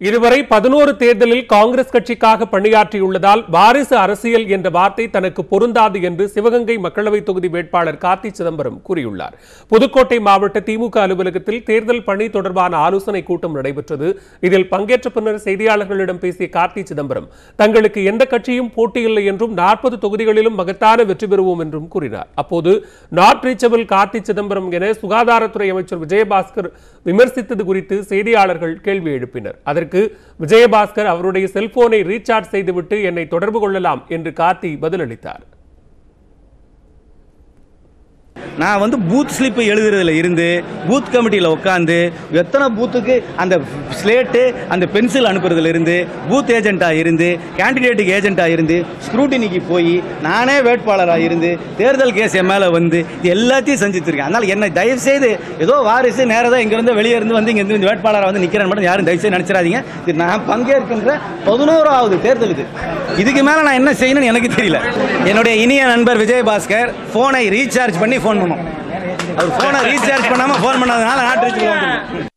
இதுவரை 11 தேர்தலில் காங்கிரஸ் கட்சிக்காக பணியாற்றியுள்ளதால் வாரிசு அரசியல் என்ற வார்த்தை தனக்கு பொருந்தாது என்று சிவகங்கை மக்களவை தொகுதி வேட்பாளர் கார்த்தி சிதம்பரம் கூறியுள்ளார். புதுக்கோட்டை மாவட்ட திமுக அலுவலகத்தில் தேர்தல் பணி தொடர்பான ஆலோசனை கூட்டம் நடைபெற்றது. இதில் பங்கேற்ற பின்னர் செய்தியாளர்களிடம் பேசிய கார்த்தி சிதம்பரம் தங்களுக்கு எந்த கட்சியும் போட்டியில்லை என்றும் 40 தொகுதிகளிலும் மகத்தான வெற்றி பெறுவோம் என்றும் கூறினார். அப்போது நாட் ரீச்சபிள் கார்த்தி சிதம்பரம் என சுகாதாரத்துறை அமைச்சர் விஜயபாஸ்கர் விமர்சித்தது குறித்து செய்தியாளர்கள் கேள்வி எழுப்பினர். அதற்கு விஜயபாஸ்கர் அவருடைய செல்போனை ரீசார்ஜ் செய்துவிட்டு என்னை தொடர்பு கொள்ளலாம் என்று கார்த்தி பதிலளித்தார். நான் பூத் ஸ்லிப் எழுதுறதுல இருந்து பூத் கமிட்டியில் உட்காந்து எத்தனை பூத்துக்கு அந்த ஸ்லேட்டு அந்த பென்சில் அனுப்புறதுல இருந்து பூத் ஏஜென்ட்டாக இருந்து கேண்டிடேட்டுக்கு ஏஜென்ட்டாக இருந்து ஸ்க்ரூட்டினிக்கு போய் நானே வேட்பாளராக இருந்து தேர்தல் கேஸ் என் மேலே இது எல்லாத்தையும் செஞ்சுருக்கேன். அதனால் என்னை தயவுசெய்து ஏதோ வாரிசு நேரதாக இங்கேருந்து வெளியே இருந்து இங்கேருந்து வேட்பாளராக நிற்கிறேன் மட்டும் யாரும் தயவுசெய்து நினச்சிடாதீங்க. இது நான் பங்கேற்கின்ற 11வது தேர்தல். இதுக்கு மேலே நான் என்ன செய்யணும்னு எனக்கு தெரியல. என்னுடைய இனிய நண்பர் விஜயபாஸ்கர் ஃபோனை ரீசார்ஜ் பண்ணி ஃபோன் பண்ணோம். அவர் ஃபோனை ரீசார்ஜ் பண்ணாமல் ஃபோன் பண்ணாதனால நாட் ரீச்